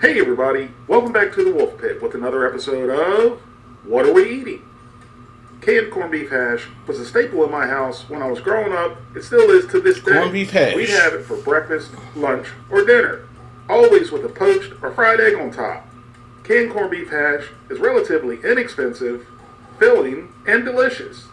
Hey everybody, welcome back to the Wolf Pit with another episode of What Are We Eating? Canned corned beef hash was a staple in my house when I was growing up. It still is to this day. Corned beef hash. We'd have it for breakfast, lunch, or dinner, always with a poached or fried egg on top. Canned corned beef hash is relatively inexpensive, filling, and delicious.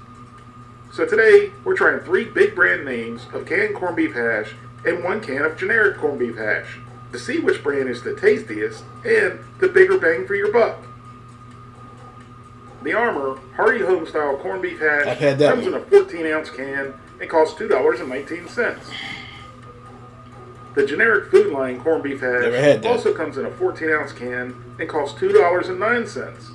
So today, we're trying 3 big brand names of canned corned beef hash and 1 can of generic corned beef hash to see which brand is the tastiest and the bigger bang for your buck. The Armour Hearty Homestyle corned beef hash I've had that comes one. in a 14-ounce can and costs $2.19. The generic Food Line corned beef Never had hash that. also comes in a 14-ounce can and costs $2.09.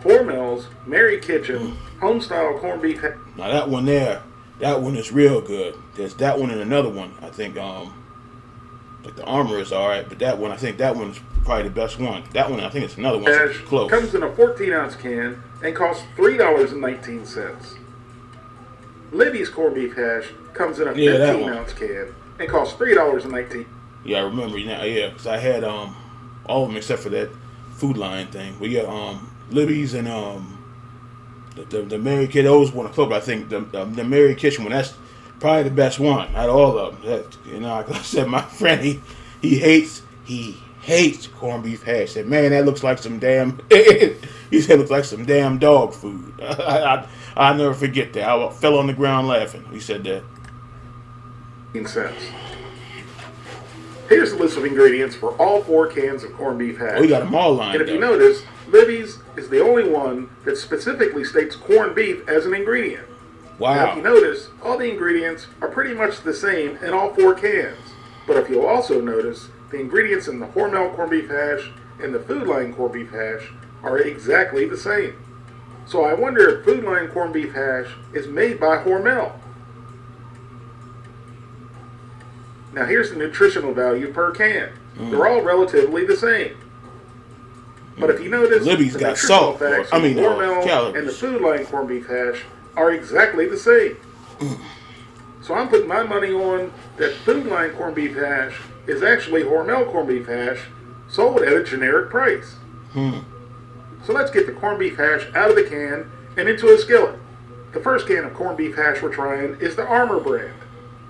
Hormel's Mary Kitchen Homestyle corned beef hash. Now that one there, that one is real good. There's that one and another one. I think like the Armour is alright, but that one, I think that one's probably the best one. That one, I think it's another one. Hash Close. comes in a 14-ounce can and costs $3.19. Libby's corned beef hash comes in a Yeah, that 15-ounce can and costs $3.19. Yeah, I remember. Yeah, because I had all of them except for that Food Line thing. We got Libby's and the Mary Kitchen. Those one club. I think the Mary Kitchen one. That's probably the best one out of all of them. That, like I said, my friend he hates corned beef hash. He said, man, that looks like some damn. He said it looks like some damn dog food. I'll never forget that. I fell on the ground laughing. He said that. Cents. Here's the list of ingredients for all 4 cans of corned beef hash. Oh, we got them all lined And if you up. notice, Libby's is the only one that specifically states corned beef as an ingredient. Now, if you Wow. notice, all the ingredients are pretty much the same in all 4 cans. But if you'll also notice, the ingredients in the Hormel corned beef hash and the Food Line corned beef hash are exactly the same. So I wonder if Food Line corned beef hash is made by Hormel. Now here's the nutritional value per can. They're all relatively the same. But if you notice, Libby's the got nutritional salt, facts I of mean, Hormel calories. and the Food Line corned beef hash are exactly the same. So I'm putting my money on that Food Line corned beef hash is actually Hormel corned beef hash sold at a generic price. So let's get the corned beef hash out of the can and into a skillet. The first can of corned beef hash we're trying is the Armour brand.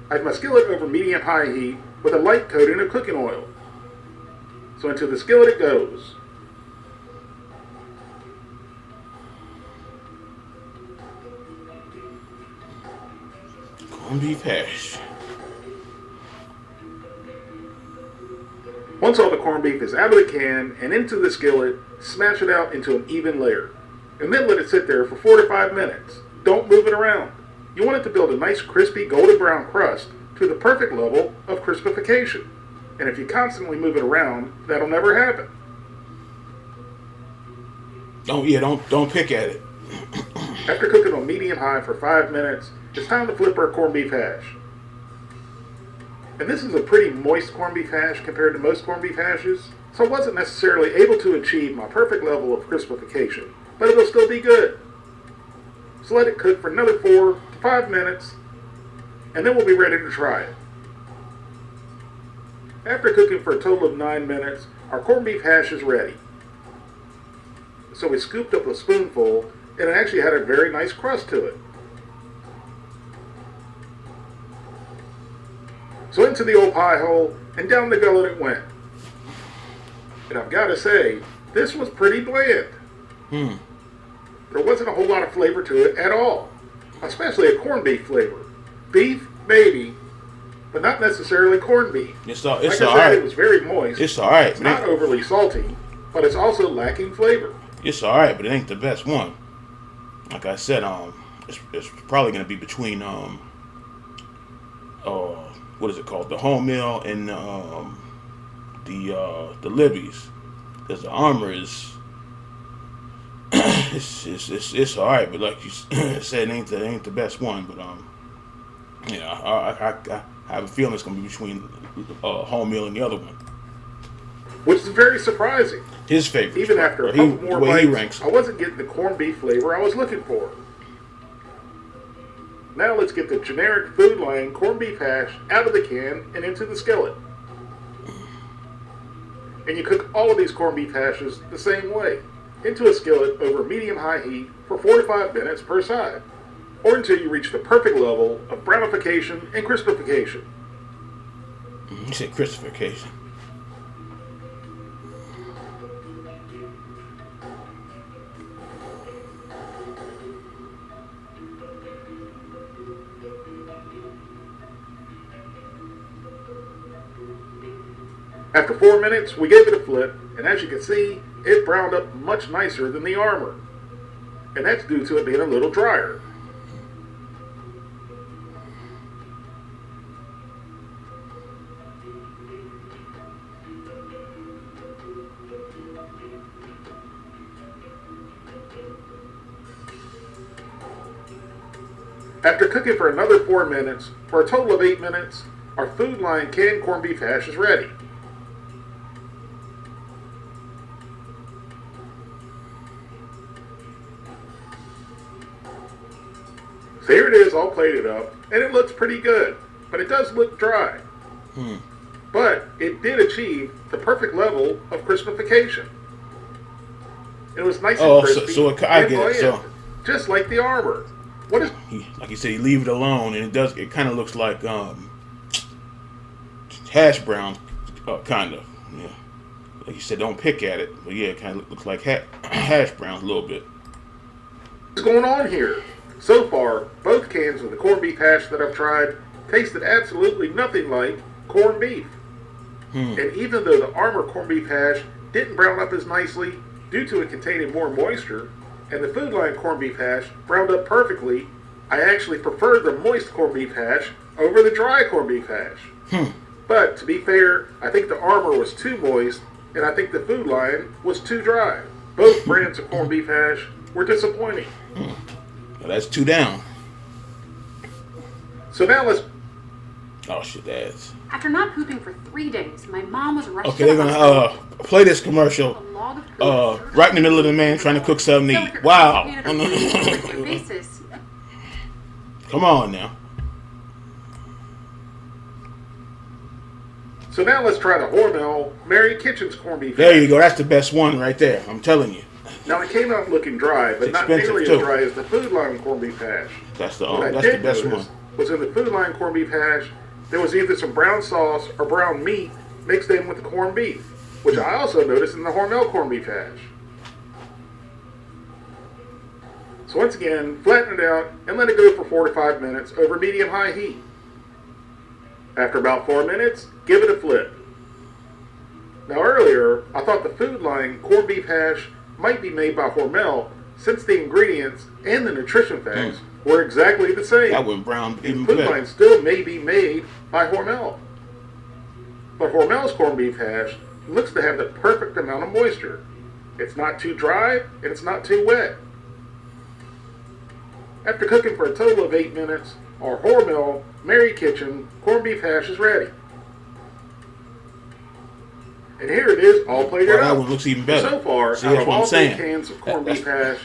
I have my skillet over medium-high heat with a light coating of cooking oil. So into the skillet it goes. Corned beef hash. Once all the corned beef is out of the can and into the skillet, smash it out into an even layer. And then let it sit there for 4 to 5 minutes. Don't move it around. You want it to build a nice crispy golden brown crust to the perfect level of crispification. And if you constantly move it around, that'll never happen. Don't pick at it. After cooking on medium-high for 5 minutes, it's time to flip our corned beef hash. And this is a pretty moist corned beef hash compared to most corned beef hashes, so I wasn't necessarily able to achieve my perfect level of crispification, but it'll still be good. So let it cook for another 4 to 5 minutes, and then we'll be ready to try it. After cooking for a total of 9 minutes, our corned beef hash is ready. So we scooped up a spoonful, and it actually had a very nice crust to it. So into the old pie hole, and down the gullet it went. And I've got to say, this was pretty bland. There wasn't a whole lot of flavor to it at all, especially a corned beef flavor. Beef, maybe, but not necessarily corned beef. It's Like I said, alright. it was very moist. It's alright. It's not overly salty, but it's also lacking flavor. It's alright, but it ain't the best one. Like I said, it's probably gonna be between what is it called? The homel and the Libby's. Because the Armour is it's alright, but like you said, it ain't the best one. But I have a feeling it's gonna be between homel and the other one. Which is very surprising. His favorite. Even after a He- couple more the way he bites, ranks I wasn't getting the corned beef flavor I was looking for. Now let's get the generic Food Line corned beef hash out of the can and into the skillet. And you cook all of these corned beef hashes the same way, into a skillet over medium-high heat for 4 to 5 minutes per side, or until you reach the perfect level of brownification and crispification. You said crispification. After 4 minutes, we gave it a flip, and as you can see, it browned up much nicer than the armor. And that's due to it being a little drier. After cooking for another 4 minutes, for a total of 8 minutes, our Food Line canned corned beef hash is ready. So here it is, all plated up, and it looks pretty good, but it does look dry. But it did achieve the perfect level of crispification. It was nice and crispy and bland, just like the armor. What is? Like you said, you leave it alone, and it kind of looks like hash brown, kind of. Yeah, like you said, don't pick at it, but yeah, it kind of looks like hash browns a little bit. What's going on here? So far, both cans of the corned beef hash that I've tried tasted absolutely nothing like corned beef. And even though the Armor corned beef hash didn't brown up as nicely due to it containing more moisture, and the Food Line corned beef hash browned up perfectly, I actually prefer the moist corned beef hash over the dry corned beef hash. But to be fair, I think the Armor was too moist, and I think the Food Line was too dry. Both brands of corned beef hash were disappointing. Well, that's 2 down. So now let's... Oh shit, that's... After not pooping for 3 days, my mom was rushed Okay, to the they're hospital. gonna play this commercial right in the middle of the man trying to cook something to eat. Wow. Come on now. So now let's try the Hormel Mary Kitchen's corned beef. There you go. That's the best one right there. I'm telling you. Now it came out looking dry, but not nearly as dry as the Food Line corned beef hash. That's the best one. Was in the Food Line corned beef hash, there was either some brown sauce or brown meat mixed in with the corned beef, which I also noticed in the Hormel corned beef hash. So once again, flatten it out and let it go for 4 to 5 minutes over medium-high heat. After about 4 minutes, give it a flip. Now earlier, I thought the Food Line corned beef hash might be made by Hormel since the ingredients and the nutrition facts were exactly the same. That went brown even Food better. Line still may be made by Hormel. But Hormel's corned beef hash looks to have the perfect amount of moisture. It's not too dry and it's not too wet. After cooking for a total of 8 minutes, our Hormel Mary Kitchen corned beef hash is ready. And here it is, all plated Well, out. that one looks even better. So far, See, out that's of what I'm all 3 saying. cans of corned beef hash,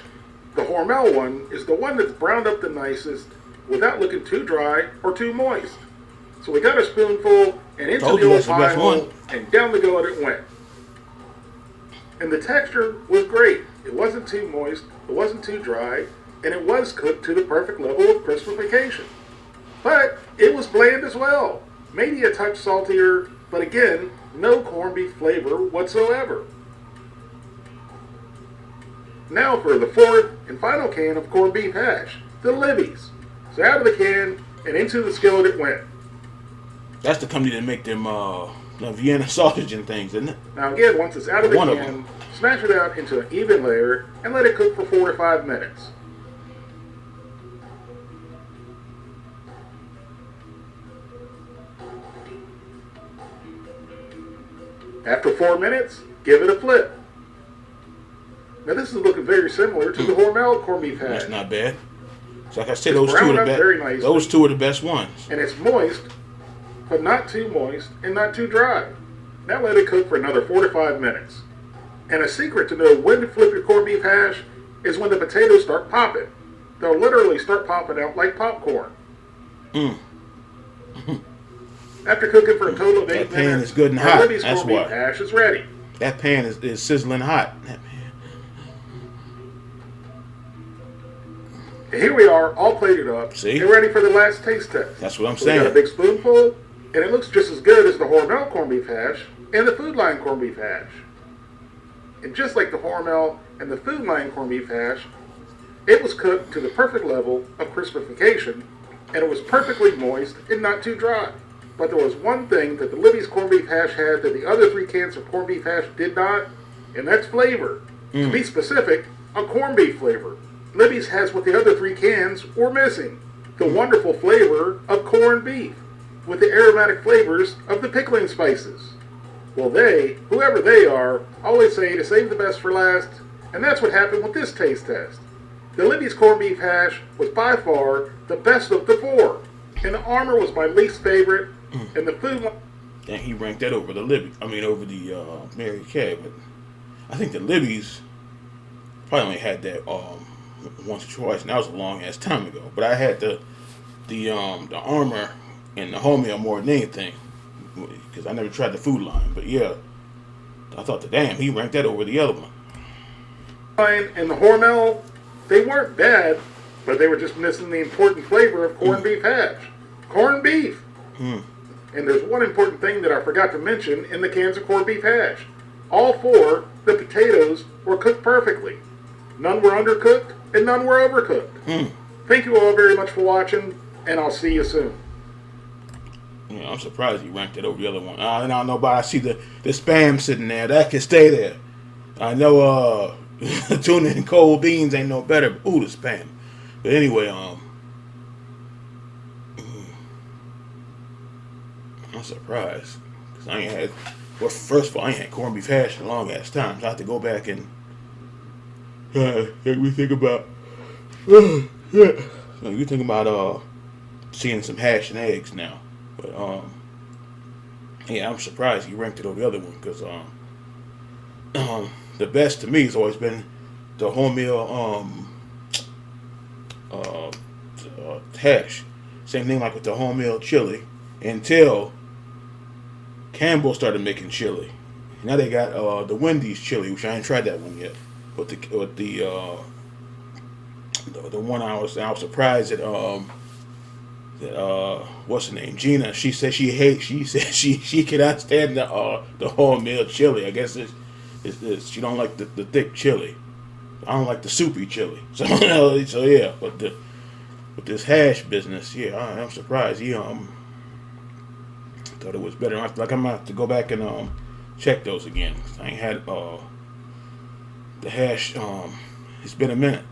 the Hormel one is the one that's browned up the nicest without looking too dry or too moist. So we got a spoonful and into Told the you old that's the pie best hole, one. and down the gullet it went. And the texture was great. It wasn't too moist, it wasn't too dry, and it was cooked to the perfect level of crispification. But it was bland as well. Maybe a touch saltier, but again, no corned beef flavor whatsoever. Now for the 4th and final can of corned beef hash, the Libby's. So out of the can and into the skillet it went. That's the company that make them Vienna sausage and things, isn't it? Now again, once it's out of the One of can, them. smash it out into an even layer and let it cook for 4 to 5 minutes. After 4 minutes, give it a flip. Now this is looking very similar to the Hormel corned beef hash. That's not bad. So like I said, It's those two browned are up the very best. nicely. Those 2 are the best ones. And it's moist, but not too moist and not too dry. Now let it cook for another 4 to 5 minutes. And a secret to know when to flip your corned beef hash is when the potatoes start popping. They'll literally start popping out like popcorn. After cooking for a total of 8 That pan minutes, is good and our hot. Libby's That's corned beef why. hash is ready. That pan is sizzling hot. And here we are, all plated up. See? And ready for the last taste test. That's what I'm So we got a saying. big spoonful, and it looks just as good as the Hormel corned beef hash and the Food Line corned beef hash. And just like the Hormel and the Food Line corned beef hash, it was cooked to the perfect level of crispification, and it was perfectly moist and not too dry. But there was one thing that the Libby's corned beef hash had that the other 3 cans of corned beef hash did not, and that's flavor. To be specific, a corned beef flavor. Libby's has what the other 3 cans were missing: the wonderful flavor of corned beef, with the aromatic flavors of the pickling spices. Well, they, whoever they are, always say to save the best for last, and that's what happened with this taste test. The Libby's corned beef hash was by far the best of the 4, and the Armour was my least favorite, and the Food Line... And he ranked that over the Libby. I mean, over the Mary Kay. But I think the Libby's probably only had that once or twice, and that was a long ass time ago. But I had the Armour and the homel more than anything, because I never tried the Food Line. But yeah, I thought, damn, he ranked that over the other one. And the Hormel, they weren't bad, but they were just missing the important flavor of corned beef hash. Corned beef! And there's one important thing that I forgot to mention in the cans of corned beef hash. All 4, the potatoes, were cooked perfectly. None were undercooked, and none were overcooked. Thank you all very much for watching, and I'll see you soon. Yeah, I'm surprised he ranked it over the other one. I don't know, but I see the Spam sitting there. That can stay there. I know tuna and cold beans ain't no better. But, ooh, the Spam. But anyway, I'm surprised, because I ain't had, well, first of all, I ain't had corned beef hash in a long ass time, so I have to go back and make me think about so you think about seeing some hash and eggs now. But yeah, I'm surprised he ranked it over the other one, because the best to me has always been the wholemeal hash. Same thing like with the wholemeal chili, until Campbell started making chili. Now they got the Wendy's chili, which I ain't tried that one yet. But the one I was surprised that what's her name, Gina. She said she cannot stand the wholemeal chili. I guess it's she don't like the thick chili. I don't like the soupy chili. So yeah, but with this hash business, yeah, I'm surprised. He thought it was better. Like, I'm gonna have to go back and check those again. I ain't had the hash. It's been a minute.